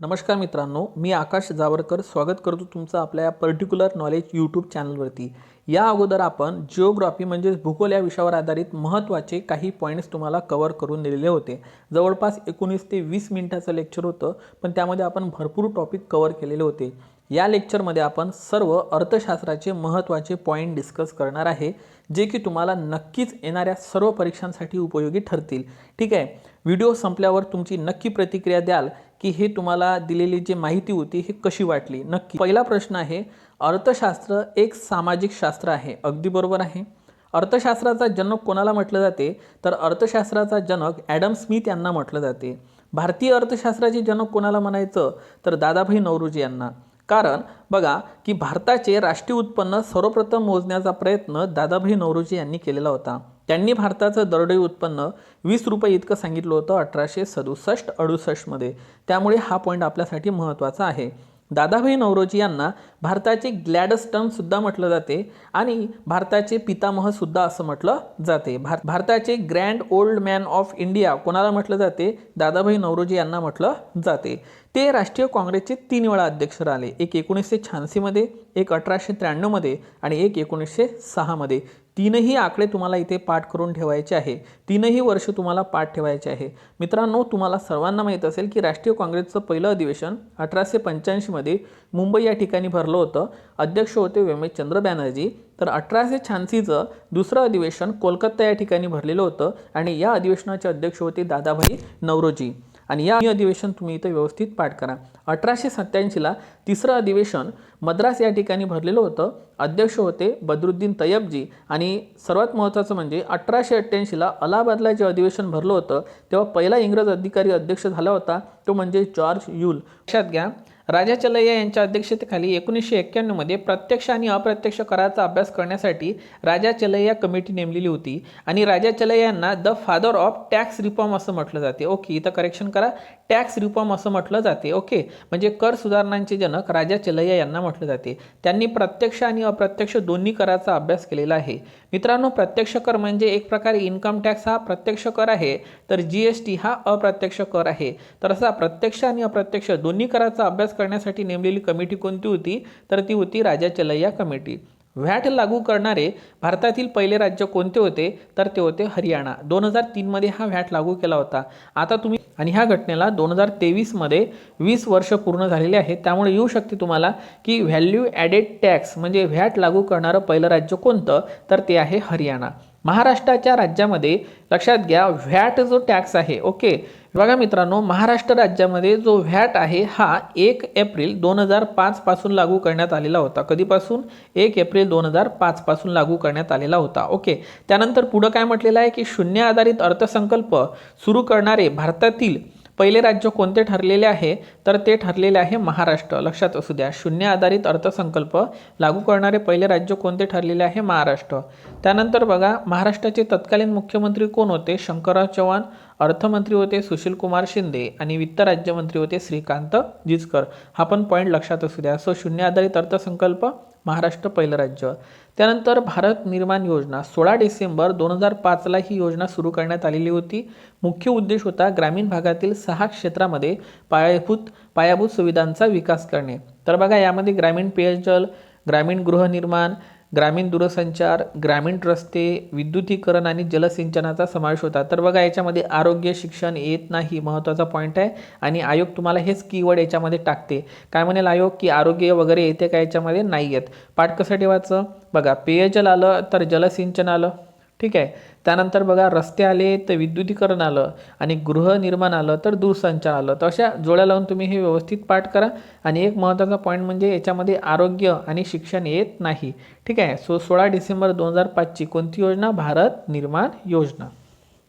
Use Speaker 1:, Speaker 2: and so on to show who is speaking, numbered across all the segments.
Speaker 1: नमस्कार मित्रांनो, मी आकाश जावरकर स्वागत करतो तुमचं आपल्या या पर्टिक्युलर नॉलेज यूट्यूब चॅनलवरती। या अगोदर आपण जिओग्राफी म्हणजे भूगोल या विषयावर आधारित महत्त्वाचे काही पॉईंट्स तुम्हाला कव्हर करून दिलेले होते। जवळपास 19 ते 20 मिनिटाचं लेक्चर होतं, पण त्यामध्ये आपण भरपूर टॉपिक कव्हर केलेले होते। या लेक्चरमध्ये आपण सर्व अर्थशास्त्राचे महत्त्वाचे पॉईंट डिस्कस करणार आहे, जे की तुम्हाला नक्कीच येणाऱ्या सर्व परीक्षांसाठी उपयोगी ठरतील। ठीक आहे, व्हिडिओ संपल्यावर तुमची नक्की प्रतिक्रिया द्याल की हे तुम्हाला दिलेली जी माहिती होती हे कशी वाटली। नक्की पहिला प्रश्न आहे, अर्थशास्त्र एक सामाजिक शास्त्र आहे, अगदी बरोबर आहे। अर्थशास्त्राचा जनक कोणाला म्हटलं जाते, तर अर्थशास्त्राचा जनक ॲडम स्मिथ यांना म्हटलं जाते। भारतीय अर्थशास्त्राचे जनक कोणाला म्हणायचं, तर दादाभाई नौरोजी यांना। कारण बघा की भारताचे राष्ट्रीय उत्पन्न सर्वप्रथम मोजण्याचा प्रयत्न दादाभाई नौरोजी यांनी केलेला होता। त्यांनी भारताचं दरडोई उत्पन्न 20 रुपये इतकं सांगितलं होतं 1867-68 मध्ये। त्यामुळे हा पॉईंट आपल्यासाठी महत्त्वाचा आहे। दादाभाई नौरोजी यांना भारताचे ग्लॅडस्टोन सुद्धा म्हटलं जाते आणि भारताचे पितामह सुद्धा असं म्हटलं जाते। भारताचे grand old man of India कोणाला म्हटलं जाते, दादाभाई नौरोजी यांना म्हटलं जाते। ते राष्ट्रीय काँग्रेसचे 3 वेळा अध्यक्ष राहिले, एक 1986 मध्ये, एक 1893 मध्ये आणि एक 1906 मध्ये। तीनही आकडे तुम्हाला इथे पाठ करून ठेवायचे आहे, तीनही वर्ष तुम्हाला पाठ ठेवायचे आहे। मित्रांनो, तुम्हाला सर्वांना माहीत असेल की राष्ट्रीय काँग्रेसचं पहिलं अधिवेशन 1885 मध्ये मुंबई या ठिकाणी भरलं होतं। अध्यक्ष होते व्यमेशचंद्र बॅनर्जी। तर 1886चं दुसरं अधिवेशन कोलकाता या ठिकाणी भरलेलं होतं आणि या अधिवेशनाचे अध्यक्ष होते दादाभाई नौरोजी। आणि या अधिवेशन तुम्ही इथे व्यवस्थित पाठ करा। 1887ला तिसरं अधिवेशन मद्रास या ठिकाणी भरलेलं होतं। अध्यक्ष होते बद्रुद्दीन तय्यबजी। आणि सर्वात महत्त्वाचं म्हणजे 1888ला अलाहाबादला जे अधिवेशन भरलं होतं, तेव्हा पहिला इंग्रज अधिकारी अध्यक्ष झाला होता, तो म्हणजे जॉर्ज यूल। लक्षात घ्या, राजा चलैया यांच्या अध्यक्षतेखाली 1991 मध्ये प्रत्यक्ष आणि अप्रत्यक्ष कराचा अभ्यास करण्यासाठी राजा चलैया कमिटी नेमलेली होती आणि राजा चलैया यांना the father of tax reform असं म्हटलं जाते। ओके, इथं करेक्शन करा, टॅक्स रिफॉर्म असं म्हटलं जाते। ओके, म्हणजे कर सुधारणांचे जनक राजा चलैया यांना म्हटलं जाते। त्यांनी प्रत्यक्ष आणि अप्रत्यक्ष दोन्ही कराचा अभ्यास केलेला आहे। मित्रांनो, प्रत्यक्ष कर म्हणजे एक प्रकारे इन्कम टॅक्स हा प्रत्यक्ष कर आहे, तर GST हा अप्रत्यक्ष कर आहे। तर असा प्रत्यक्ष आणि अप्रत्यक्ष दोन्ही कराचा अभ्यास करण्यासाठी नेमलेली कमिटी कोणती होती, तर ती होती राजा चलैया कमिटी। व्हॅट लागू करणारे भारतातील पहिले राज्य कोणते होते, तर ते होते हरियाणा। 2003 मध्ये हा व्हॅट लागू केला होता। आता तुम्ही आणि ह्या घटनेला 2023 मध्ये 20 वर्ष पूर्ण झालेले आहेत। त्यामुळे येऊ शकते तुम्हाला की व्हॅल्यू ॲडेड टॅक्स म्हणजे व्हॅट लागू करणारं पहिलं राज्य कोणतं, तर ते आहे हरियाणा। महाराष्ट्राच्या राज्यामध्ये लक्षात घ्या, व्हॅट जो टॅक्स आहे, ओके बघा मित्रांनो, महाराष्ट्र राज्यामध्ये जो व्हॅट आहे हा 1 एप्रिल 2005 पासून लागू करण्यात आलेला होता। कधीपासून? 1 एप्रिल 2005 पासून लागू करण्यात आलेला होता। ओके, त्यानंतर पुढे काय म्हटलेलं आहे की शून्य आधारित अर्थसंकल्प सुरू करणारे भारतातील पहिले राज्य कोणते ठरलेले आहे, तर ते ठरलेले आहे महाराष्ट्र। लक्षात असू द्या, शून्य आधारित अर्थसंकल्प लागू करणारे पहिले राज्य कोणते ठरलेले आहे, महाराष्ट्र। त्यानंतर बघा, महाराष्ट्राचे तत्कालीन मुख्यमंत्री कोण होते, शंकरराव चव्हाण। अर्थमंत्री होते सुशीलकुमार शिंदे आणि वित्त राज्यमंत्री होते श्रीकांत जिचकर। हा पण पॉईंट लक्षात असू द्या। सो शून्य आधारित अर्थसंकल्प महाराष्ट्र पहिलं राज्य। त्यानंतर भारत निर्माण योजना 16 डिसेंबर 2005ला ही योजना सुरू करण्यात आलेली होती। मुख्य उद्देश होता ग्रामीण भागातील 6 क्षेत्रामध्ये पायाभूत सुविधांचा विकास करणे। तर बघा, यामध्ये ग्रामीण पेयजल, ग्रामीण गृहनिर्माण, ग्रामीण दूरसंचार, ग्रामीण रस्ते, विद्युतीकरण आणि जलसिंचनाचा समावेश होता। तर बघा, याच्यामध्ये आरोग्य शिक्षण येत नाही, महत्त्वाचा पॉईंट आहे। आणि आयोग तुम्हाला हेच कीवर्ड याच्यामध्ये टाकते, काय म्हणेल आयोग की आरोग्य वगैरे येते का, याच्यामध्ये नाही येत। पाठ कसं ठेवायचं बघा, पेयजल आलं तर जलसिंचन आलं, ठीक आहे। त्यानंतर बघा, रस्ते आले तर विद्युतीकरण आलं आणि गृहनिर्माण आलं तर दूरसंचार आलं। तर अशा जोड्या लावून तुम्ही हे व्यवस्थित पाठ करा। आणि एक महत्त्वाचा पॉईंट म्हणजे याच्यामध्ये आरोग्य आणि शिक्षण येत नाही, ठीक आहे। सो 16 डिसेंबर 2005ची कोणती योजना, भारत निर्माण योजना।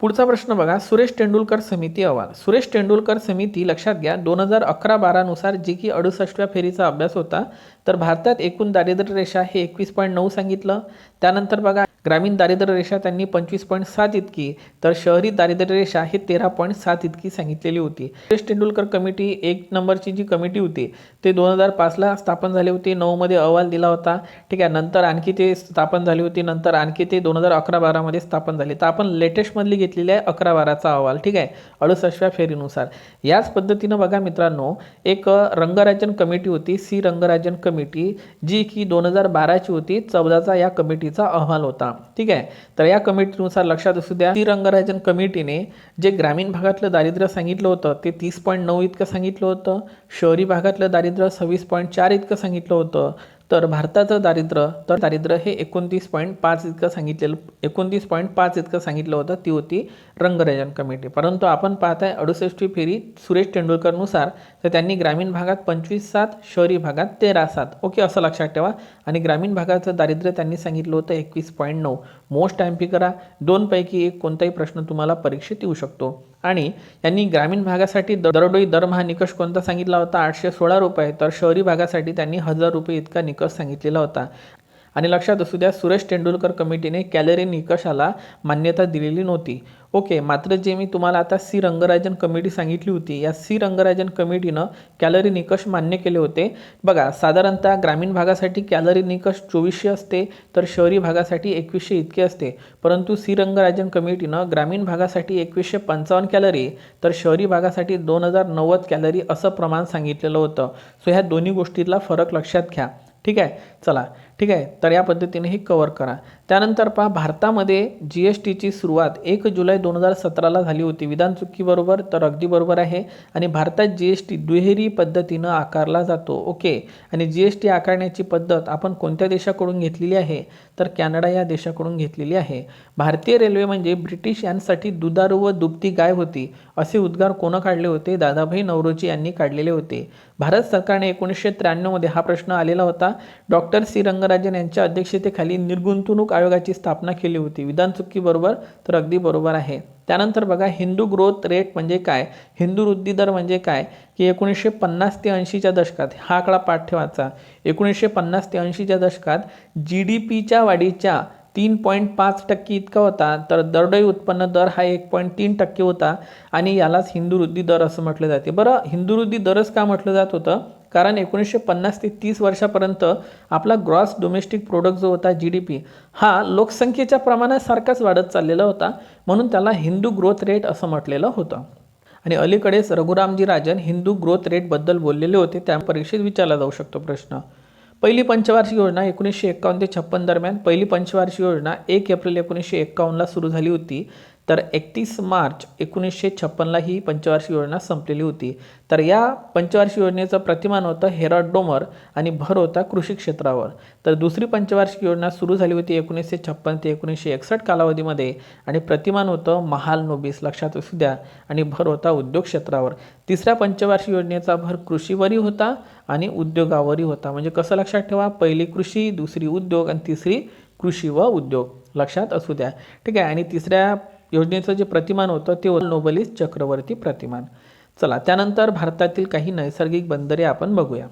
Speaker 1: पुढचा प्रश्न बघा, सुरेश तेंडुलकर समिती अहवाल। सुरेश तेंडुलकर समिती लक्षात घ्या 2011-12 नुसार जे की 68व्या फेरीचा अभ्यास होता। तर भारतात एकूण दारिद्र्य रेषा हे 21.9 सांगितलं। त्यानंतर बघा, ग्रामीण दारिद्र्य रेषा त्यांनी 25.7 इतकी, तर शहरी दारिद्र्य रेषा ही 13.7 इतकी सांगितलेली होती. सुरेश तेंडुलकर कमिटी 1 नंबरची जी कमिटी होती ते 2005ला स्थापन झाली होती. 9मध्ये अहवाल दिला होता. ठीक आहे, नंतर आणखी ते स्थापन झाली होती, नंतर आणखी ते 2011-12मध्ये स्थापन झाले. तर आपण लेटेस्टमधली घेतलेली आहे 11-12चा अहवाल. ठीक आहे, 68व्या फेरीनुसार. याच पद्धतीनं बघा मित्रांनो, एक रंगराजन कमिटी होती, सी रंगराजन कमिटी, जी की 2012ची होती. 14चा या कमिटीचा अहवाल होता. ठीक आहे, तर या कमिटीनुसार लक्षात असू द्या, सी रंगराजन कमिटीने जे ग्रामीण भागातलं दारिद्र्य सांगितलं होतं ते 30.9 इतकं सांगितलं होतं. शहरी भागातलं दारिद्र्य 26.4 इतकं सांगितलं होतं. तर भारताचं दारिद्र्य हे 29.5 इतकं सांगितलेलं 29.5 इतकं सांगितलं होतं. ती होती रंगराजन कमिटी. परंतु आपण पाहताय 68वी फेरी सुरेश तेंडुलकरनुसार तर त्यांनी ग्रामीण भागात 25.7, शहरी भागात 13.7. ओके, असं लक्षात ठेवा. आणि ग्रामीण भागाचं दारिद्र्य त्यांनी सांगितलं होतं 21.9. मोस्ट टाइम पी करा. 2 पैकी एक कोणताही प्रश्न तुम्हाला परीक्षेत येऊ शकतो. आणि यांनी ग्रामीण भागासाठी दरडोई दरमहा निकष कोणता सांगितला होता? 816 रुपये. तर शहरी भागासाठी त्यांनी 1000 रुपये इतका निकष सांगितलेला होता. आणि लक्षात असू द्या, सुरेश तेंडुलकर कमिटीने कॅलरी निकषाला मान्यता दिलेली नव्हती. ओके, मात्र जे मी तुम्हाला आता सी रंगराजन कमिटी सांगितली होती, या सी रंगराजन कमिटीनं कॅलरी निकष मान्य केले होते. बघा, साधारणतः ग्रामीण भागासाठी कॅलरी निकष 2400 असते, तर शहरी भागासाठी 2100 इतके असते. परंतु सी रंगराजन कमिटीनं ग्रामीण भागासाठी 2155 कॅलरी, तर शहरी भागासाठी 2090 कॅलरी असं प्रमाण सांगितलेलं होतं. सो ह्या दोन्ही गोष्टीतला फरक लक्षात घ्या. ठीक आहे, चला. ठीक आहे, तर या पद्धतीने हे कव्हर करा. त्यानंतर पहा, भारतामध्ये GSTची सुरुवात 1 जुलै 2017ला झाली होती. विधान चुकी बरोबर? तर अगदी बरोबर आहे. आणि भारतात GST दुहेरी पद्धतीनं आकारला जातो. ओके, आणि GST आकारण्याची पद्धत आपण कोणत्या देशाकडून घेतलेली आहे? तर कॅनडा या देशाकडून घेतलेली आहे. भारतीय रेल्वे म्हणजे ब्रिटिश यांसाठी दुधारू व दुभती गाय होती, असे उद्गार कोण काढले होते? दादाभाई नौरोजी यांनी काढलेले होते. भारत सरकारने 1993मध्ये हा प्रश्न आलेला होता. डॉक्टर सी रंगराजन यांच्या अध्यक्षतेखाली निर्गुंतवणूक आयोगाची स्थापना केली होती. विधान चुकी बरोबर? तर अगदी बरोबर आहे. त्यानंतर बघा, हिंदू ग्रोथ रेट म्हणजे काय? हिंदू वृद्धी दर म्हणजे काय? की 1950 ते 80च्या दशकात हा आकडा पाठ ठेवायचा. 1950 ते 80च्या दशकात GDPच्या वाढीच्या 3.5% इतका होता. तर दरडोई उत्पन्न दर हा 1.3% होता. आणि यालाच हिंदू वृद्धी दर असं म्हटलं जाते. बरं, हिंदू वृद्धी दरच का म्हटलं जात होतं? कारण 1950 ते 30 वर्षापर्यंत आपला ग्रॉस डोमेस्टिक प्रोडक्ट जो होता GDP हा लोकसंख्येच्या प्रमाणासारखाच वाढत चाललेला होता, म्हणून त्याला हिंदू ग्रोथ रेट असं म्हटलेलं होतं. आणि अलीकडेच रघुरामजी राजन हिंदू ग्रोथ रेटबद्दल बोललेले होते, त्या परीक्षेत विचारला जाऊ शकतो प्रश्न. पहिली पंचवार्षिक योजना 1951 ते 56 दरम्यान. पहिली पंचवार्षिक योजना 1 एप्रिल 1951ला सुरू झाली होती. तर 31 मार्च 1956ला ही पंचवार्षिक योजना संपलेली होती. तर या पंचवार्षिक योजनेचं प्रतिमान होतं हेरॉड डोमर आणि भर होता कृषी क्षेत्रावर. तर दुसरी पंचवार्षिक योजना सुरू झाली होती 1956 ते 1961 कालावधीमध्ये आणि प्रतिमान होतं महाल नोबिस, लक्षात असू द्या, आणि भर होता उद्योग क्षेत्रावर. तिसऱ्या पंचवार्षिक योजनेचा भर कृषीवरही होता आणि उद्योगावरही होता. म्हणजे कसं लक्षात ठेवा, पहिली कृषी, दुसरी उद्योग आणि तिसरी कृषी व उद्योग, लक्षात असू द्या. ठीक आहे, आणि तिसऱ्या योजनेचं जे प्रतिमान होतं ते नोबेलिस चक्रवर्ती प्रतिमान. चला, त्यानंतर भारतातील काही नैसर्गिक बंदरे आपण बघूया.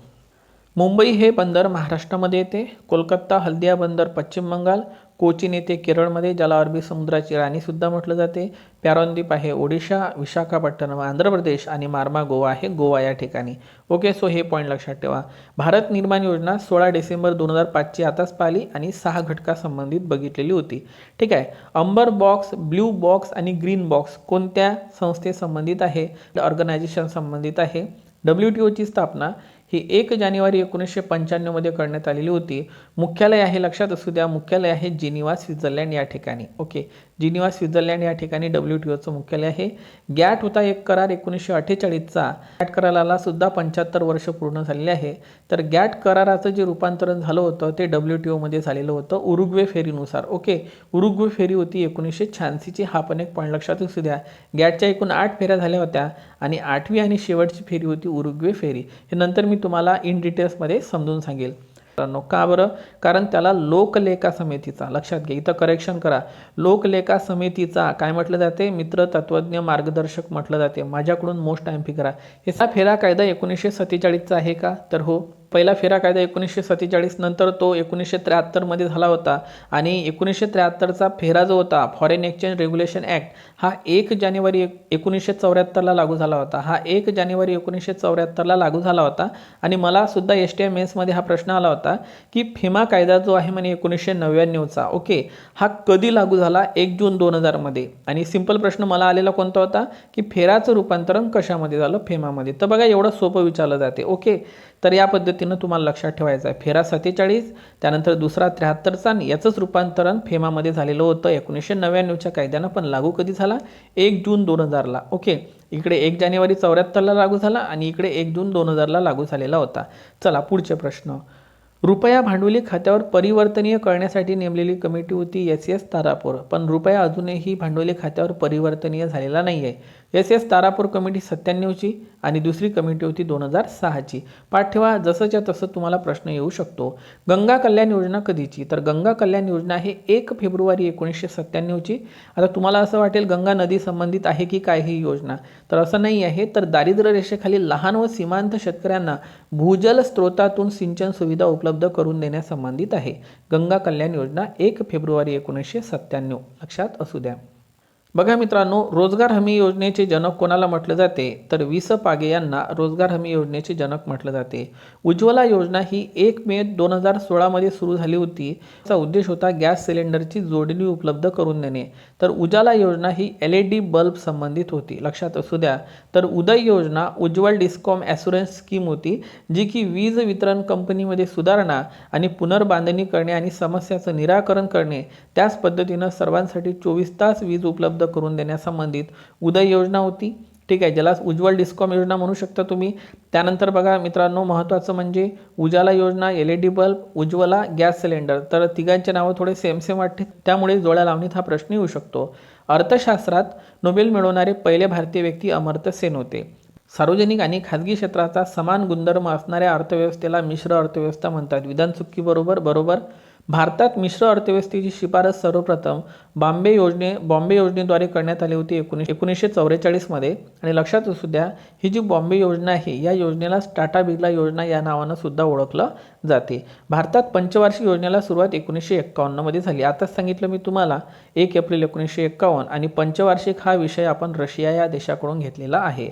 Speaker 1: मुंबई हे बंदर महाराष्ट्रामध्ये येते. कोलकाता हल्दिया बंदर पश्चिम बंगाल. कोचीन येते केरळमध्ये, ज्याला अरबी समुद्राची राणीसुद्धा म्हटलं जाते. पॅरादीप आहे ओडिशा. विशाखापट्टणम आंध्र प्रदेश आणि मार्मा गोवा आहे गोवा या ठिकाणी. ओके, सो हे पॉईंट लक्षात ठेवा. भारत निर्माण योजना 16 डिसेंबर 2005ची आताच पाहिली आणि 6 घटकासंबंधित बघितलेली होती. ठीक आहे. अंबर बॉक्स, ब्ल्यू बॉक्स आणि ग्रीन बॉक्स कोणत्या संस्थेसंबंधित आहे? ऑर्गनायझेशन संबंधित आहे. WTOची स्थापना ही 1 जानेवारी 1995मध्ये करण्यात आलेली होती. मुख्यालय आहे, लक्षात असू द्या, मुख्यालय आहे जिनिव्हा स्वित्झर्लंड या ठिकाणी. ओके, जिनिव्हा स्वित्झर्लंड या ठिकाणी WTOचं मुख्यालय आहे. गॅट होता एक करार 1948चा. गॅट कराराला सुद्धा 75 वर्ष पूर्ण झालेले आहे. तर गॅट कराराचं जे रूपांतरण झालं होतं ते WTOमध्ये झालेलं होतं उरुग्वे फेरीनुसार. ओके, उरुग्वे फेरी होती 1986ची. हा पण एक पॉईंट लक्षात असू द्या. गॅटच्या एकूण 8 फेऱ्या झाल्या होत्या आणि 8वी आणि शेवटची फेरी होती उरुग्वे फेरी. हे नंतर मी तुम्हाला इन डिटेल्समध्ये समजून सांगेल. का बरं? कारण त्याला लोकलेखा समितीचा, लक्षात घ्या, इथं करेक्शन करा, लोकलेखा समितीचा काय म्हटलं जाते? मित्र तत्वज्ञ मार्गदर्शक म्हटलं जाते. माझ्याकडून मोस्ट टाइम करा. हे फेरा कायदा 1947चा आहे का? तर हो. पहिला फेरा कायदा 1947 नंतर तो 1973 झाला होता आणि 1973चा फेरा जो होता फॉरेन एक्सचेंज रेग्युलेशन ॲक्ट हा 1 जानेवारी 1974ला लागू झाला होता. हा 1 जानेवारी 1974ला लागू झाला होता आणि मला सुद्धा STI मेन्समध्ये हा प्रश्न आला होता की फिमा कायदा जो आहे म्हणे 1999चा ओके हा कधी लागू झाला 1 जून 2000मध्ये आणि सिंपल प्रश्न मला आलेला कोणता होता की फेराचं रूपांतरण कशामध्ये झालं फेमामध्ये. तर बघा एवढं सोपं विचारलं जाते ओके. तर या पद्धतीनं तुम्हाला लक्षात ठेवायचं आहे फेरा 47 त्यानंतर दुसरा 73चा याचंच रूपांतरण फेमामध्ये झालेलं होतं 1999च्या कायद्यानं. पण लागू कधी झाला 1 जून 2000ला ओके. इकडे 1 जानेवारी 74ला लागू झाला आणि इकडे 1 जून 2000ला लागू झालेला होता. चला पुढचे प्रश्न. रुपया भांडवली खात्यावर परिवर्तनीय करण्यासाठी नेमलेली कमिटी होती SS तारापूर. पण रुपया अजूनही भांडवली खात्यावर परिवर्तनीय झालेला नाही आहे. SS तारापूर कमिटी 97ची आणि दुसरी कमिटी होती 2006ची. पाठ ठेवा जसंच्या तसं तुम्हाला प्रश्न येऊ शकतो. गंगा कल्याण योजना कधीची तर गंगा कल्याण योजना हे 1 फेब्रुवारी 1997ची. आता तुम्हाला असं वाटेल गंगा नदी संबंधित आहे की काय ही योजना तर असं नाही आहे. तर दारिद्र्य रेषेखाली लहान व सीमांत शेतकऱ्यांना भूजल स्रोतातून सिंचन सुविधा उपलब्ध करून देण्यासंबंधित आहे. गंगा कल्याण योजना 1 फेब्रुवारी 1997 लक्षात असू द्या. बघा मित्रांनो रोजगार हमी योजनेचे जनक कोणाला म्हटलं जाते तर वि.स. पागे यांना रोजगार हमी योजनेचे जनक म्हटलं जाते. उज्ज्वला योजना ही 1 मे 2016मध्ये सुरू झाली होती. त्याचा उद्देश होता गॅस सिलेंडरची जोडणी उपलब्ध करून देणे. तर उजाला योजना ही LED बल्ब संबंधित होती लक्षात असू द्या. तर उदय योजना उज्ज्वल डिस्कॉम ॲस्युरन्स स्कीम होती जी की वीज वितरण कंपनीमध्ये सुधारणा आणि पुनर्बांधणी करणे आणि समस्याचं निराकरण करणे त्याच पद्धतीनं सर्वांसाठी 24 तास वीज उपलब्ध करून देण्यासंबंधित उदय योजना होती. ठीक आहे ज्याला उज्ज्वल डिस्कॉम योजना म्हणू शकता तुम्ही. त्यानंतर बघा मित्रांनो महत्त्वाचं म्हणजे उजाला योजना LED bulb Ujjwala gas cylinder तर तिघांचे नावं थोडे सेम वाटते त्यामुळे जोड्या लावणीत हा प्रश्न येऊ शकतो. अर्थशास्त्रात नोबेल मिळवणारे पहिले भारतीय व्यक्ती अमर्त्य सेन होते. सार्वजनिक आणि खाजगी क्षेत्राचा समान गुणधर्म असणाऱ्या अर्थव्यवस्थेला मिश्र अर्थव्यवस्था म्हणतात. विधान चुकी बरोबर. भारतात मिश्र अर्थव्यवस्थेची शिफारस सर्वप्रथम बॉम्बे योजनेद्वारे करण्यात आली होती 1944मध्ये. आणि लक्षात असू द्या ही जी बॉम्बे योजना आहे या योजनेला टाटा बिर्ला योजना या नावानं सुद्धा ओळखलं जाते. भारतात पंचवार्षिक योजनेला सुरुवात 1951मध्ये झाली. आताच सांगितलं मी तुम्हाला 1 एप्रिल 1951 आणि पंचवार्षिक हा विषय आपण रशिया या देशाकडून घेतलेला आहे.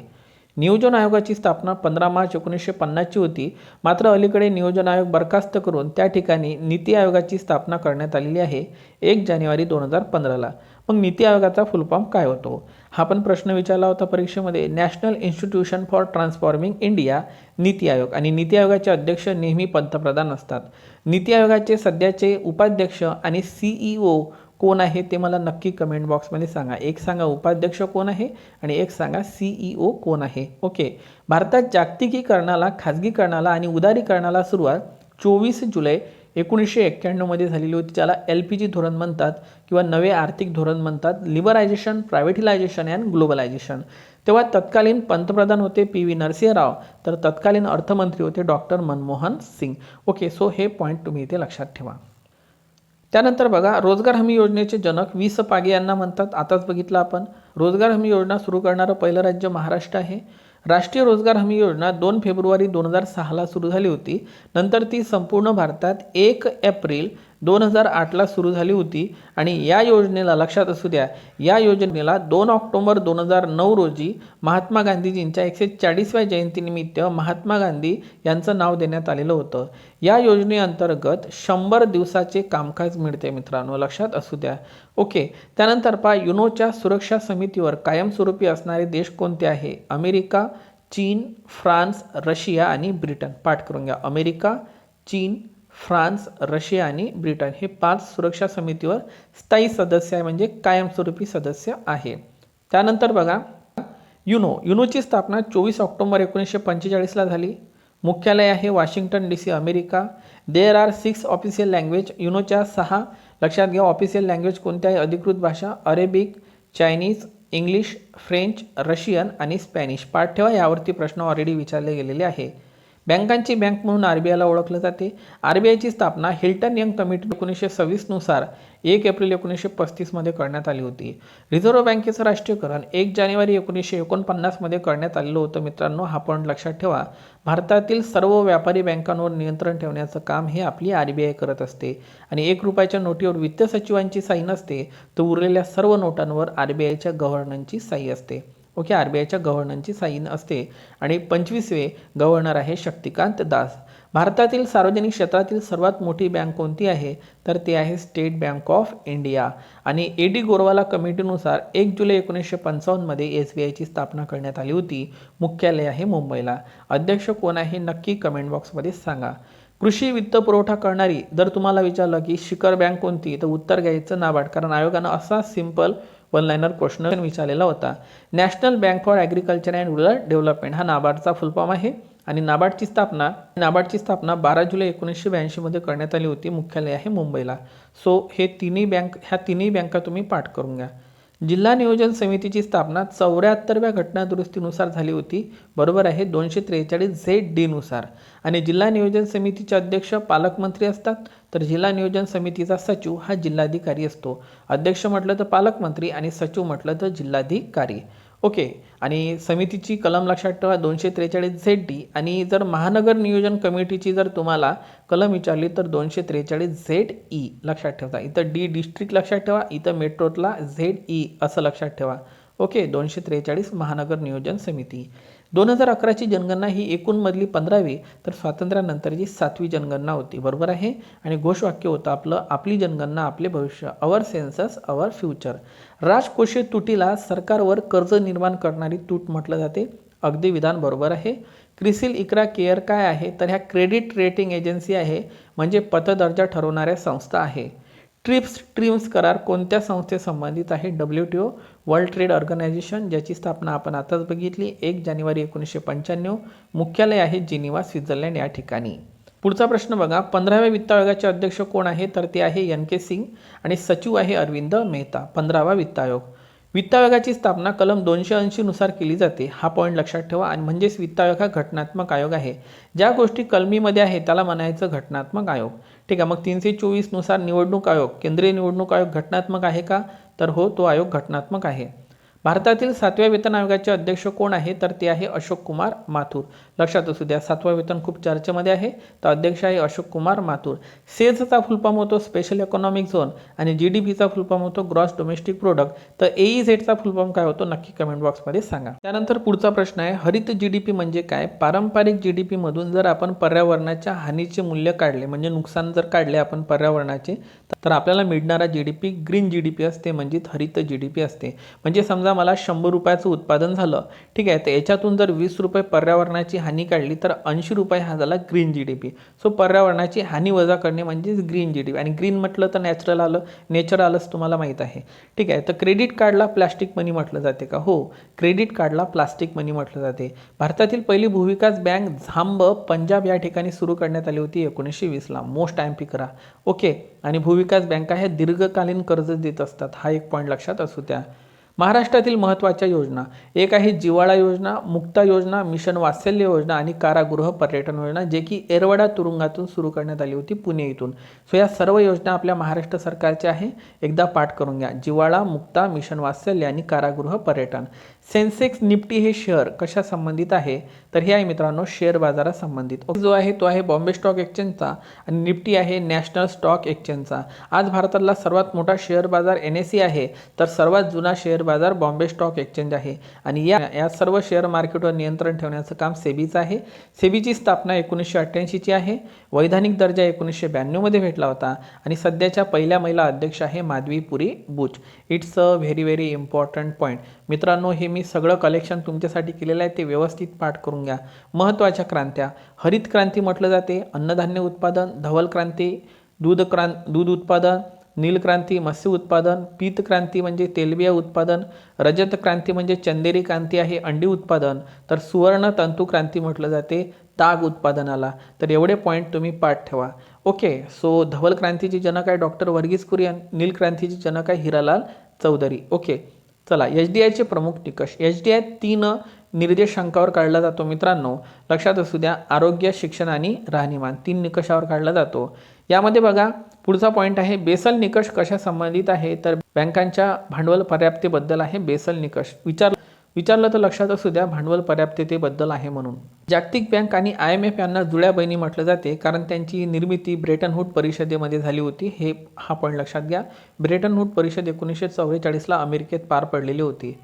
Speaker 1: नियोजन आयोगाची स्थापना 15 मार्च 1950ची होती. मात्र अलीकडे नियोजन आयोग बरखास्त करून त्या ठिकाणी नीती आयोगाची स्थापना करण्यात आलेली आहे 1 जानेवारी 2015ला. मग नीती आयोगाचा फुल फॉर्म काय होतो हा पण प्रश्न विचारला होता परीक्षेमध्ये. National institution for transforming India NITI Aayog. आणि नीती आयोगाचे अध्यक्ष नेहमी पंतप्रधान असतात. नीती आयोगाचे सध्याचे उपाध्यक्ष आणि CEO कोण आहे ते मला नक्की कमेंट बॉक्समध्ये सांगा. एक सांगा उपाध्यक्ष कोण आहे आणि एक सांगा CEO कोण आहे ओके. भारतात जागतिकीकरणाला खाजगीकरणाला आणि उदारीकरणाला सुरुवात 24 जुलै 1991मध्ये झालेली होती. ज्याला LPG धोरण म्हणतात किंवा नवे आर्थिक धोरण म्हणतात. लिबरायझेशन प्रायव्हेटिलायझेशन अँड ग्लोबलायझेशन. तेव्हा तत्कालीन पंतप्रधान होते PV नरसिंह राव तर तत्कालीन अर्थमंत्री होते doctor Manmohan Singh okay. So हे पॉईंट तुम्ही इथे लक्षात ठेवा. त्यानंतर बघा रोजगार हमी योजनेचे जनक वि.स. पागे यांना म्हणतात. आताच बघितलं आपण. रोजगार हमी योजना सुरू करणारं पहिलं राज्य महाराष्ट्र आहे. राष्ट्रीय रोजगार हमी योजना 2 फेब्रुवारी 2006ला सुरू झाली होती. नंतर ती संपूर्ण भारतात 1 एप्रिल 2008ला सुरू झाली होती. आणि या योजनेला लक्षात असू द्या या योजनेला 2 ऑक्टोबर 2009 रोजी महात्मा गांधीजींच्या 140व्या जयंतीनिमित्त महात्मा गांधी यांचं नाव देण्यात आलेलं होतं. या योजनेअंतर्गत 100 दिवसाचे कामकाज मिळते मित्रांनो लक्षात असू द्या ओके. त्यानंतर युनोच्या सुरक्षा समितीवर कायमस्वरूपी असणारे देश कोणते आहे? अमेरिका, चीन, फ्रान्स, रशिया आणि ब्रिटन. पाठ करून घ्या. अमेरिका, चीन, फ्रान्स, रशिया आणि ब्रिटन हे 5 सुरक्षा समितीवर स्थायी सदस्य आहे म्हणजे कायमस्वरूपी सदस्य आहे. त्यानंतर बघा युनोची स्थापना 24 ऑक्टोबर 1945ला झाली. मुख्यालय आहे Washington DC America. There are 6 official language. युनोच्या 6 लक्षात घ्या ऑफिशियल लँग्वेज कोणत्या आहे? अधिकृत भाषा Arabic, Chinese, English, French, Russian आणि स्पॅनिश. पाठ ठेवा यावरती प्रश्न ऑलरेडी विचारले गेलेले आहे. बँकांची बँक म्हणून आरबीआयला ओळखलं जाते. आरबीआयची स्थापना हिल्टन यंग कमिटी 1926 नुसार 1 एप्रिल 1935 मध्ये करण्यात आली होती. रिझर्व्ह बँकेचं राष्ट्रीयकरण 1 जानेवारी 1949 मध्ये करण्यात आलेलं होतं. मित्रांनो, हा पॉईंट लक्षात ठेवा. भारतातील सर्व व्यापारी बँकांवर नियंत्रण ठेवण्याचं काम हे आपली आरबीआय करत असते आणि 1 रुपयाच्या नोटीवर वित्त सचिवांची सही नसते, तर उरलेल्या सर्व नोटांवर आरबीआयच्या गव्हर्नरची सही असते. ओके, आरबीआयच्या गव्हर्नरची सही असते आणि 25वे गव्हर्नर आहे शक्तिकांत दास. भारतातील सार्वजनिक क्षेत्रातील सर्वात मोठी बँक कोणती आहे, तर ते आहे स्टेट बँक ऑफ इंडिया. आणि एडी गोरवाला कमिटीनुसार 1 जुलै 1955 मध्ये एसबीआयची स्थापना करण्यात आली होती. मुख्यालय आहे मुंबईला. अध्यक्ष कोण आहे नक्की कमेंट बॉक्समध्ये सांगा. कृषी वित्त पुरवठा करणारी जर तुम्हाला विचारलं की शिखर बँक कोणती, तर उत्तर घ्यायचं नाबार्ड, कारण आयोगानं असा सिंपल वन लाइनर क्वेश्चन विचारलेला होता. National bank for agriculture and rural development हा नाबार्डचा फुल फॉर्म आहे आणि नाबार्डची स्थापना 12 जुलै 1982 मध्ये करण्यात आली होती. मुख्यालय आहे मुंबईला. सो ह्या तिन्ही बँका तुम्ही पाठ करून घ्या. जिल्हा नियोजन समितीची स्थापना 74व्या घटना दुरुस्तीनुसार झाली होती. बरोबर आहे, 243 ZD नुसार. आणि जिल्हा नियोजन समितीचे अध्यक्ष पालकमंत्री असतात, तर जिल्हा नियोजन समितीचा सचिव हा जिल्हाधिकारी असतो. अध्यक्ष म्हटलं तर पालकमंत्री आणि सचिव म्हटलं तर जिल्हाधिकारी. ओके, आणि समितीची कलम लक्षात ठेवा 243 ZD. आणि जर महानगर नियोजन कमिटीची जर तुम्हाला कलम विचारली तर 243 ZE लक्षात ठेवा. इथं डी डिस्ट्रिक्ट लक्षात ठेवा, इथं मेट्रोला ZE असं लक्षात ठेवा. ओके, 243 महानगर नियोजन समिती. 2011ची जनगणना ही एकूणमधली 15वी, तर स्वातंत्र्यानंतरची 7वी जनगणना होती. बरोबर आहे. आणि घोषवाक्य होतं आपली जनगणना आपले भविष्य, अवर सेन्सस अवर फ्युचर. राजकोषीय तुटीला सरकारवर कर्ज निर्माण करणारी तूट म्हटलं जाते. अगदी विधान बरोबर आहे. क्रिसिल इकरा केअर काय आहे, तर ह्या क्रेडिट रेटिंग एजन्सी आहे, म्हणजे पतदर्जा ठरवणाऱ्या संस्था आहे. ट्रिप्स करार कोणत्या संस्थेसंबंधित आहे, WTO वर्ल्ड ट्रेड ऑर्गनायझेशन, ज्याची स्थापना आपण आताच बघितली 1 जानेवारी 1995. मुख्यालय आहे जिनिव्हा, स्वित्झर्लंड या ठिकाणी. पुढचा प्रश्न बघा. 15व्या वित्त आयोगाचे अध्यक्ष कोण आहे, तर ते आहे NK सिंग आणि सचिव आहे अरविंद मेहता. 15वा वित्त आयोग. वित्त आयोगाची स्थापना कलम 280 नुसार केली जाते. हा पॉईंट लक्षात ठेवा. आणि म्हणजेच वित्त आयोग हा घटनात्मक आयोग आहे. ज्या गोष्टी कलमीमध्ये आहे त्याला म्हणायचं घटनात्मक आयोग. ठीक आहे, मग 324 नुसार निवडणूक आयोग, केंद्रीय निवडणूक आयोग घटनात्मक आहे का, तर हो, तो आयोग घटनात्मक आहे. भारतातील 7व्या वेतन आयोगाचे अध्यक्ष कोण आहे, तर ते आहे अशोक कुमार माथुर. लक्षात असू द्या, 7वं वेतन खूप चर्चेमध्ये आहे, तर अध्यक्ष आहे अशोक कुमार माथुर. सेझचा फुल फॉर्म होतो स्पेशल इकॉनॉमिक झोन आणि GDPचा फुल फॉर्म होतो ग्रॉस डोमेस्टिक प्रोडक्ट. तर AEZचा फुल फॉर्म काय होतो नक्की कमेंट बॉक्समध्ये सांगा. त्यानंतर पुढचा प्रश्न आहे, हरित GDP म्हणजे काय. पारंपरिक GDP मधून जर आपण पर्यावरणाच्या हानीचे मूल्य काढले, म्हणजे नुकसान जर काढले आपण पर्यावरणाचे, तर आपल्याला मिळणारा GDP ग्रीन GDP असते, म्हणजे हरित GDP असते. म्हणजे समजा मला 100 रुपयाचं उत्पादन झालं, ठीक आहे, तर याच्यातून जर 20 रुपये पर्यावरणाची हानी काढली तर 80 रुपये हा झाला ग्रीन GDP. सो पर्यावरणाची हानी वजा करणे म्हणजेच ग्रीन GDP. आणि ग्रीन म्हटलं तर नेचर आलंच, तुम्हाला माहीत आहे. ठीक आहे, तर क्रेडिट कार्डला प्लास्टिक मनी म्हटलं जाते का, हो, क्रेडिट कार्डला प्लास्टिक मनी म्हटलं जाते. भारतातील पहिली भूविकास बँक झांब पंजाब या ठिकाणी सुरू करण्यात आली होती 1920ला. मोस्ट टाइम करा. ओके, आणि भूविकास बँका ह्या दीर्घकालीन कर्ज देत असतात. हा एक पॉईंट लक्षात असू द्या. महाराष्ट्रातील महत्त्वाच्या योजना, एक आहे जिवाळा योजना, मुक्ता योजना, मिशन वात्सल्य योजना आणि कारागृह पर्यटन योजना, जे की येरवडा तुरुंगातून सुरू करण्यात आली होती, पुणे इथून. सो या सर्व योजना आपल्या महाराष्ट्र सरकारच्या आहे. एकदा पाठ करून घ्या. जिवाळा, मुक्ता, मिशन वात्सल्य आणि कारागृह पर्यटन. सेन्सेक्स निफ्टी हे शेअर कशा संबंधित आहे, तर हे आहे मित्रांनो शेअर बाजारा संबंधित. जो आहे तो आहे बॉम्बे स्टॉक एक्सचेंजचा आणि निफ्टी आहे नॅशनल स्टॉक एक्सचेंजचा. आज भारतातला सर्वात मोठा शेअर बाजार NSE आहे, तर सर्वात जुना शेअर बाजार बॉम्बे स्टॉक एक्सचेंज आहे. आणि या सर्व शेअर मार्केटवर नियंत्रण ठेवण्याचं काम सेबीचं आहे. सेबीची स्थापना 1988ची आहे. वैधानिक दर्जा 1992 मध्ये भेटला होता आणि सध्याच्या पहिल्या महिला अध्यक्ष आहे माधवीपुरी बुच. It's a very very important point. मित्रांनो, हे मी सगळं कलेक्शन तुमच्यासाठी केलेलं आहे, ते व्यवस्थित पाठ करून घ्या. महत्त्वाच्या क्रांत्या, हरित क्रांती म्हटलं जाते अन्नधान्य उत्पादन, धवल क्रांती दूध उत्पादन, नील क्रांती मत्स्य उत्पादन, पीत क्रांती म्हणजे तेलबिया उत्पादन, रजत क्रांती म्हणजे चंदेरी क्रांती आहे अंडी उत्पादन, तर सुवर्ण तंतू क्रांती म्हटलं जाते ताग उत्पादनाला. तर एवढे पॉईंट तुम्ही पाठ ठेवा. ओके, सो धवल क्रांतीची जनक आहे डॉक्टर वर्गीस कुरियन, नील क्रांतीची जनक आहे हिरालाल चौधरी. ओके, चला, SDIचे प्रमुख निकष. SDI 3 निर्देशांकावर काढला जातो मित्रांनो, लक्षात असू द्या. आरोग्य, शिक्षण आणि राहणीमान 3 निकषावर काढला जातो. यामध्ये बघा पुढचा पॉईंट आहे बेसल निकष कशा संबंधित आहे, तर बँकांच्या भांडवल पर्याप्ततेबद्दल आहे बेसल निकष. विचारलं तर लक्षात असू द्या भांडवल पर्याप्ततेबद्दल आहे म्हणून. जागतिक बँक आणि IMF यांना जुळ्या बहिणी म्हटलं जाते कारण त्यांची निर्मिती ब्रेटन वूड परिषदेमध्ये झाली होती. हा पॉईंट लक्षात घ्या. ब्रेटन वूड परिषद 1944ला अमेरिकेत पार पडलेली होती.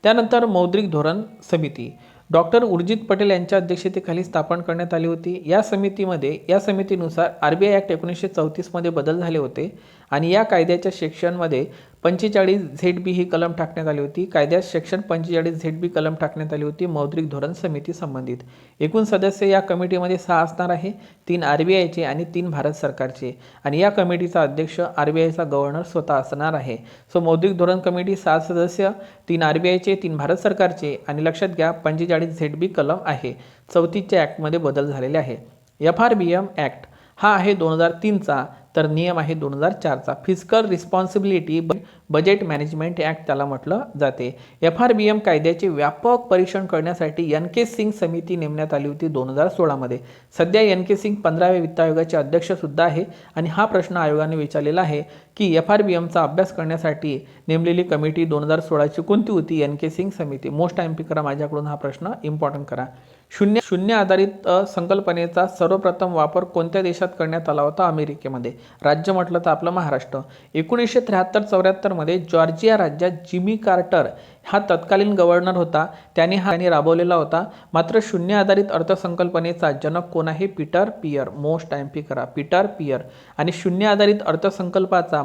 Speaker 1: त्यानंतर मौद्रिक धोरण समिती डॉक्टर उर्जित पटेल यांच्या अध्यक्षतेखाली स्थापन करण्यात आली होती. या समितीनुसार RBI ॲक्ट 1934 मध्ये बदल झाले होते आणि या कायद्याच्या सेक्शनमध्ये 45ZB ही कलम टाकण्यात आली होती. कायद्यात सेक्शन 45ZB कलम टाकण्यात आली होती मौद्रिक धोरण समिती संबंधित. एकूण सदस्य या कमिटीमध्ये 6 असणार आहे, 3 RBIचे आणि 3 भारत सरकारचे. आणि या कमिटीचा अध्यक्ष RBIचा गव्हर्नर स्वतः असणार आहे. सो मौद्रिक धोरण कमिटी 6 सदस्य, 3 RBIचे, 3 भारत सरकारचे आणि लक्षात घ्या 45ZB कलम आहे. 34च्या ॲक्टमध्ये बदल झालेले आहे. FRBM ॲक्ट हा आहे 2003चा, तर नियम आहे 2004चा. Physical responsibility budget management act त्याला म्हटलं जाते. FRBM कायद्याचे व्यापक परीक्षण करण्यासाठी NK सिंग समिती नेमण्यात आली होती 2016 मध्ये. सध्या NK सिंग 15व्या वित्त आयोगाचे अध्यक्ष सुद्धा आहे आणि हा प्रश्न आयोगाने विचारलेला आहे की FRBMचा अभ्यास करण्यासाठी नेमलेली कमिटी 2016ची कोणती होती? NK सिंग समिती. मोस्ट MP करा माझ्याकडून हा प्रश्न इम्पॉर्टंट करा. शून्य आधारित संकल्पनेचा सर्वप्रथम वापर कोणत्या देशात करण्यात आला होता? अमेरिकेमध्ये. राज्य म्हटलं तर आपलं महाराष्ट्र. 1973-74 मध्ये जॉर्जिया राज्यात जिमी कार्टर हा तत्कालीन गव्हर्नर होता. त्याने राबवलेला होता. मात्र शून्य आधारित अर्थसंकल्पनेचा जनक कोण आहे? Peter Pyhrr. मोस्ट MP करा पीटर पियर. आणि शून्य आधारित अर्थसंकल्पाचा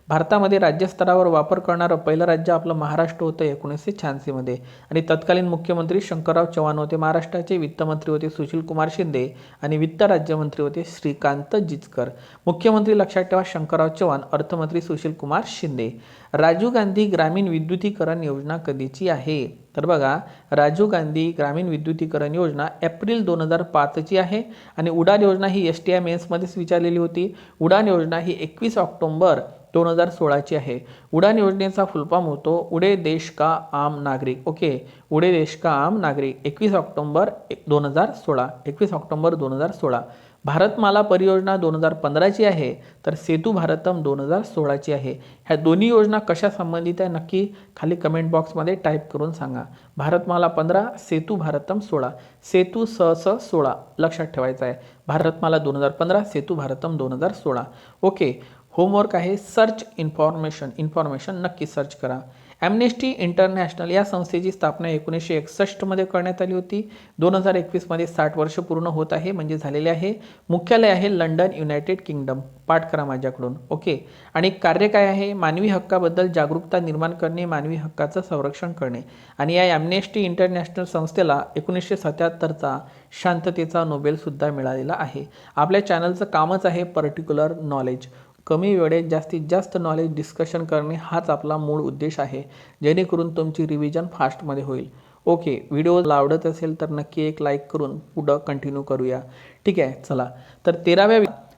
Speaker 1: भारतामध्ये राज्यस्तरावर वापर करणारं पहिलं राज्य आपलं महाराष्ट्र होतं 1986 मध्ये. आणि तत्कालीन मुख्यमंत्री शंकरराव चव्हाण होते महाराष्ट्राचे. वित्तमंत्री होते सुशीलकुमार शिंदे आणि वित्त राज्यमंत्री होते श्रीकांत जिचकर. मुख्यमंत्री लक्षात ठेवा शंकरराव चव्हाण, अर्थमंत्री सुशीलकुमार शिंदे. राजीव गांधी ग्रामीण विद्युतीकरण योजना कधीची आहे? तर बघा राजीव गांधी ग्रामीण विद्युतीकरण योजना एप्रिल 2005ची आहे. आणि उडान योजना ही STI मेन्समध्येच विचारलेली होती. उडान योजना ही 21 ऑक्टोबर 2016ची आहे. उडान योजनेचा फुलफॉर्म होतो उडे देश का आम नागरिक. ओके, उडे देश का आम नागरिक. 21 ऑक्टोबर 2016. भारतमाला परियोजना 2015ची आहे, तर सेतू भारतम 2016ची आहे. ह्या दोन्ही योजना कशा संबंधित आहे नक्की खाली कमेंट बॉक्समध्ये टाईप करून सांगा. भारतमाला 15, सेतू भारतम 16. सेतू 16 लक्षात ठेवायचं आहे. भारतमाला 2015, सेतू भारतम 2016. ओके, होमवर्क आहे सर्च इन्फॉर्मेशन नक्की सर्च करा. ॲम्नेस्टी इंटरनॅशनल या संस्थेची स्थापना 1961 मध्ये करण्यात आली होती. 2021 मध्ये 60 वर्ष पूर्ण होत आहे, म्हणजे झालेले आहे. मुख्यालय आहे लंडन, युनायटेड किंगडम. पाठ करा माझ्याकडून. ओके, आणि कार्य काय आहे? मानवी हक्काबद्दल जागरूकता निर्माण करणे, मानवी हक्काचं संरक्षण करणे. आणि या ॲम्नेस्टी इंटरनॅशनल संस्थेला 1977चा शांततेचा नोबेल सुद्धा मिळालेला आहे. आपल्या चॅनलचं कामच आहे पर्टिक्युलर नॉलेज. कमी वेळेत जास्तीत जास्त नॉलेज डिस्कशन करणे हाच आपला मूळ उद्देश आहे, जेणेकरून तुमची रिव्हिजन फास्टमध्ये होईल. ओके, व्हिडिओ आवडत असेल तर नक्की एक लाईक करून पुढं कंटिन्यू करूया. ठीक आहे, चला. तर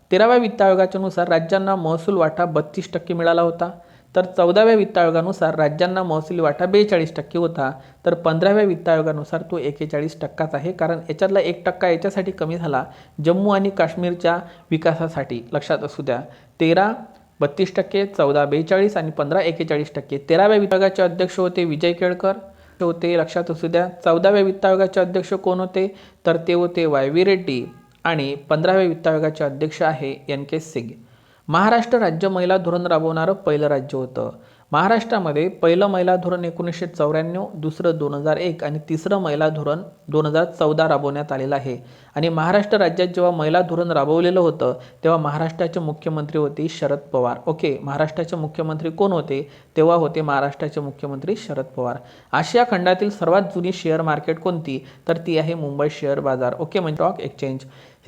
Speaker 1: 13व्या वित्त आयोगाच्या नुसार राज्यांना महसूल वाटा 32% मिळाला होता. तर 14व्या वित्त आयोगानुसार राज्यांना महसूल वाटा 42% होता. तर 15व्या वित्त आयोगानुसार तो 41%च आहे. कारण याच्यातला 1% याच्यासाठी कमी झाला, जम्मू आणि काश्मीरच्या विकासासाठी. लक्षात असू द्या. 13 32%, 14 42 आणि 15 41%. 13व्या वित्त आयोगाचे अध्यक्ष होते विजय केळकर होते. लक्षात असू द्या. 14व्या वित्त आयोगाचे अध्यक्ष कोण होते? तर ते होते YV रेड्डी. आणि 15व्या वित्त आयोगाचे अध्यक्ष आहे NK सिंग. महाराष्ट्र राज्य महिला धोरण राबवणारं पहिलं राज्य होतं. महाराष्ट्रामध्ये पहिलं महिला धोरण 1994, दुसरं 2001 आणि तिसरं महिला धोरण 2014 राबवण्यात आलेलं आहे. आणि महाराष्ट्र राज्यात जेव्हा महिला धोरण राबवलेलं होतं तेव्हा महाराष्ट्राचे मुख्यमंत्री होते शरद पवार. ओके, महाराष्ट्राचे मुख्यमंत्री कोण होते? तेव्हा होते महाराष्ट्राचे मुख्यमंत्री शरद पवार. आशिया खंडातील सर्वात जुनी शेअर मार्केट कोणती? तर ती आहे मुंबई शेअर बाजार. ओके, म्हणजे स्टॉक एक्सचेंज.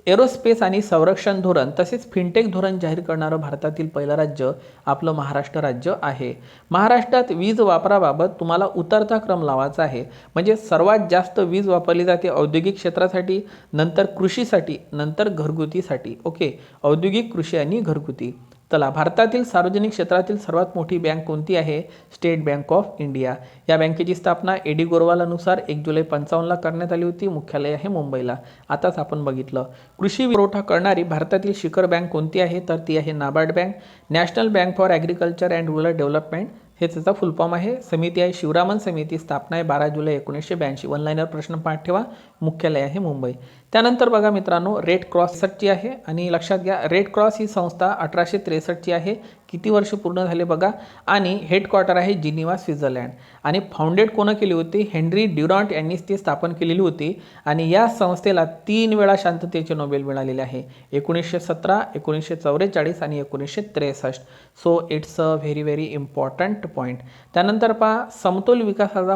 Speaker 1: एरोस्पेस आणि संरक्षण धोरण तसेच फिनटेक धोरण जाहीर करणारं भारतातील पहिलं राज्य आपलं महाराष्ट्र राज्य आहे. महाराष्ट्रात वीज वापराबाबत तुम्हाला उतरता क्रम लावायचा आहे. म्हणजे सर्वात जास्त वीज वापरली जाते औद्योगिक क्षेत्रासाठी, नंतर कृषीसाठी, नंतर घरगुतीसाठी. ओके, औद्योगिक, कृषी आणि घरगुती. चला, भारतातील सार्वजनिक क्षेत्रातील सर्वात मोठी बँक कोणती आहे? State bank of India. या बँकेची स्थापना एडी गोरवालानुसार 1 जुलै 55ला करण्यात आली होती. मुख्यालय आहे मुंबईला. आताच आपण बघितलं. कृषी पुरवठा करणारी भारतातील शिखर बँक कोणती आहे? तर ती आहे NABARD bank. National bank for agriculture and rural development हे त्याचा फुल फॉर्म आहे. समिती आहे शिवरामन समिती. स्थापना आहे 12 जुलै 1982. वन लाईनर प्रश्न पाठ ठेवा. मुख्यालय आहे मुंबई. त्यानंतर बघा मित्रांनो, रेड क्रॉसची आहे आणि लक्षात घ्या, रेड क्रॉस ही संस्था 1863ची आहे. किती वर्ष पूर्ण झाले बघा. आणि हेडक्वार्टर आहे जिनिव्हा, स्वित्झर्लंड. आणि फाउंडेड कोण केली होती? हेनरी ड्युरॉन्ट यांनीच ती स्थापन केलेली होती. आणि या संस्थेला 3 वेळा शांततेचे नोबेल मिळालेले आहे. 1917, 1944 आणि 1963. So it's a very very important point. त्यानंतर पहा, समतोल विकासाचा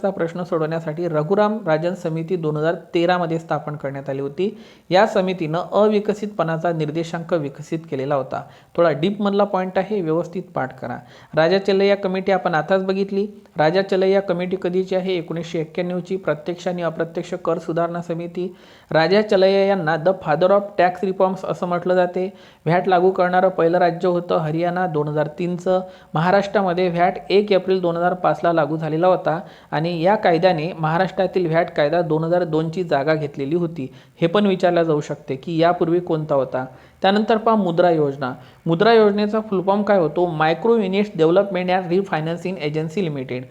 Speaker 1: प्रश्न सोडवण्यासाठी रघुराम राजन समिती 2013मध्ये स्थापन करण्यात आली होती. या समितीनं अविकसितपणाचा निर्देशांक विकसित केलेला होता. थोडा डीपमधला पॉईंट आहे, व्यवस्थित पाठ करा. राजा चलैया कमिटी आपण आताच बघितली. राजा चलैया कमिटी कधीची आहे? 1991ची. प्रत्यक्ष आणि अप्रत्यक्ष कर सुधारणा समिती. राजा चलैया यांना the father of tax reforms असं म्हटलं जाते. व्हॅट लागू करणारं पहिलं राज्य होतं हरियाणा 2003चं. महाराष्ट्रामध्ये व्हॅट 1 एप्रिल 2005ला लागू झालेला होता आणि या कायद्याने महाराष्ट्रातील व्हॅट कायदा 2002ची जागा घेतलेली होती. हे पण विचारलं जाऊ शकते की यापूर्वी कोणता होता. त्यानंतर पहा, मुद्रा योजना. मुद्रा योजनेचा फुल फॉर्म काय होतो? Micro units development and refinancing agency limited.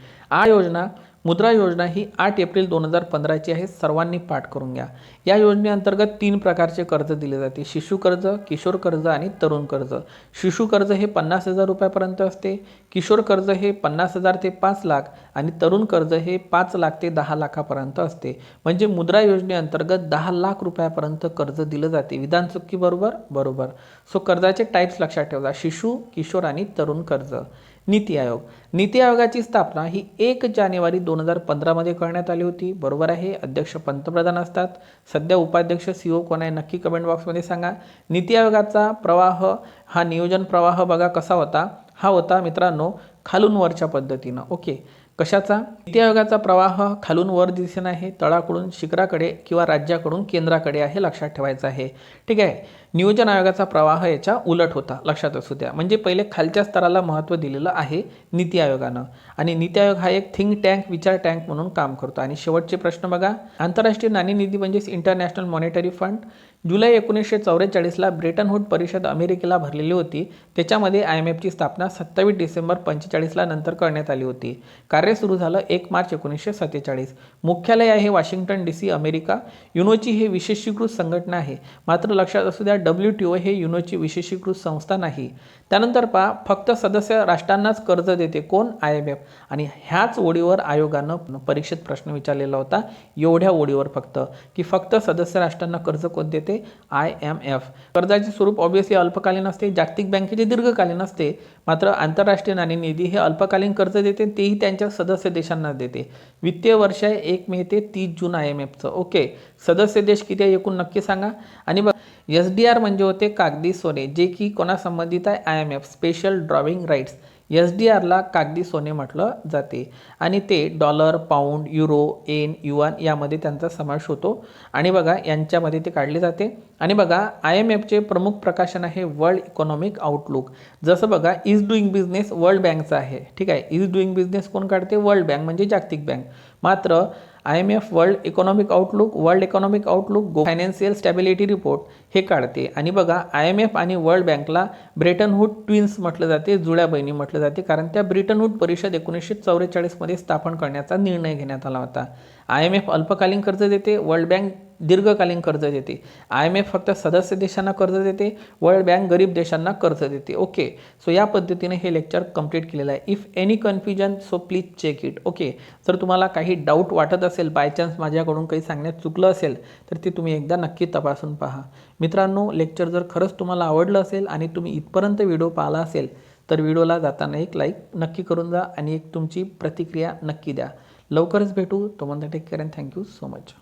Speaker 1: Mudra Yojana he 8 April 2015ची आहे. सर्वांनी पाठ करून घ्या. या योजनेअंतर्गत 3 प्रकारचे कर्ज दिले जाते: शिशु कर्ज, किशोर कर्ज आणि तरुण कर्ज. शिशु कर्ज हे 50,000 रुपयापर्यंत असते. किशोर कर्ज हे 50,000 ते 5 लाख आणि तरुण कर्ज हे 5 लाख ते 10 लाखापर्यंत असते. म्हणजे मुद्रा योजनेअंतर्गत 10 लाख रुपयापर्यंत कर्ज दिलं जाते. विधान चुकी बरोबर. सो कर्जाचे टाईप्स लक्षात ठेवा: शिशु, किशोर आणि तरुण कर्ज. नीती आयोगाची स्थापना ही 1 जानेवारी 2015मध्ये करण्यात आली होती. बरोबर आहे. अध्यक्ष पंतप्रधान असतात. सध्या उपाध्यक्ष CEO कोण आहे? नक्की कमेंट बॉक्समध्ये सांगा. नीती आयोगाचा प्रवाह, हा नियोजन प्रवाह बघा कसा होता? हा होता मित्रांनो खालून वरच्या पद्धतीनं. ओके. कशाचा? नीती आयोगाचा प्रवाह खालून वर दिशेने आहे, तळाकडून शिखराकडे किंवा राज्याकडून केंद्राकडे आहे. लक्षात ठेवायचं आहे. ठीक आहे. नियोजन आयोगाचा प्रवाह याच्या उलट होता. लक्षात असू द्या. म्हणजे पहिले खालच्या स्तराला महत्त्व दिलेलं आहे नीती आयोगानं. आणि नीती आयोग हा एक थिंक टँक, विचार टँक म्हणून काम करतो. आणि शेवटचे प्रश्न बघा. आंतरराष्ट्रीय नाणेनिधी म्हणजेच इंटरनॅशनल मॉनिटरी फंड. जुलै 1944ला ब्रेटन वूड परिषद अमेरिकेला भरलेली होती. त्याच्यामध्ये IMFची स्थापना 27 डिसेंबर 45ला नंतर करण्यात आली होती. कार्य सुरू झालं 1 मार्च 1947. मुख्यालय आहे वॉशिंग्टन DC, अमेरिका. युनोची हे विशेषीकृत संघटना आहे. मात्र लक्षात असू द्या, WTO हे युनोची विशेषीकृत संस्था नाही. त्यानंतर पहा, फक्त सदस्य राष्ट्रांनाच कर्ज देते कोण? IMF. आणि ह्याच ओळीवर आयोगानं परीक्षेत प्रश्न विचारलेला होता. एवढ्या ओळीवर फक्त सदस्य राष्ट्रांना कर्ज कोण देते? IMF. कर्जाचे स्वरूप ऑब्व्हियसली अल्पकालीन असते. जागतिक बँकेचे दीर्घकालीन असते. मात्र आंतरराष्ट्रीय नाणेनिधी हे अल्पकालीन कर्ज देते, तेही त्यांच्या सदस्य देशांना देते. वित्तीय वर्ष आहे 1 मे ते 30 जून IMFचं. ओके. सदस्य देश किती आहे एकूण नक्की सांगा. आणि SDR म्हणजे होते कागदी सोने, जे की कोणासंबंधित आहे? IMF. Special drawing rights. SDRला कागदी सोने म्हटलं जाते. आणि ते dollar, pound, euro, yen, yuan यामध्ये त्यांचा समावेश होतो. आणि बघा यांच्यामध्ये ते काढले जाते. आणि बघा IMFचे प्रमुख प्रकाशन आहे वर्ल्ड इकॉनॉमिक आउटलुक. जसं बघा इज डुईंग बिझनेस वर्ल्ड बँकचा आहे. ठीक आहे. इज डुईंग बिझनेस कोण काढते? वर्ल्ड बँक म्हणजे जागतिक बँक. मात्र IMF world economic outlook, financial stability report हे काढते. आणि बघा IMF आणि वर्ल्ड बँकला ब्रेटन वूड ट्विन्स म्हटलं जाते, जुळ्या बहिणी म्हटलं जाते, कारण त्या ब्रेटन वूड परिषद 1944मध्ये स्थापन करण्याचा निर्णय घेण्यात आला होता. IMF अल्पकालीन कर्ज देते, वर्ल्ड बँक दीर्घकालीन कर्ज देते. IMF फक्त सदस्य देशांना कर्ज देते, वर्ल्ड बँक गरीब देशांना कर्ज देते. ओके. सो या पद्धतीने हे लेक्चर कंप्लीट केलेलं आहे. If any confusion so please check it. Okay. जर तुम्हाला काही डाऊट वाटत असेल, बाय चान्स माझ्याकडून काही सांगण्यात चुकलं असेल, तर ते तुम्ही एकदा नक्की तपासून पहा. मित्रांनो, लेक्चर जर खरंच तुम्हाला आवडलं असेल आणि तुम्ही इथपर्यंत व्हिडिओ पाहिला असेल, तर व्हिडिओला जाताना एक लाईक नक्की करून जा आणि एक तुमची प्रतिक्रिया नक्की द्या. लवकरच भेटू. तोपर्यंत take care and thank you so much.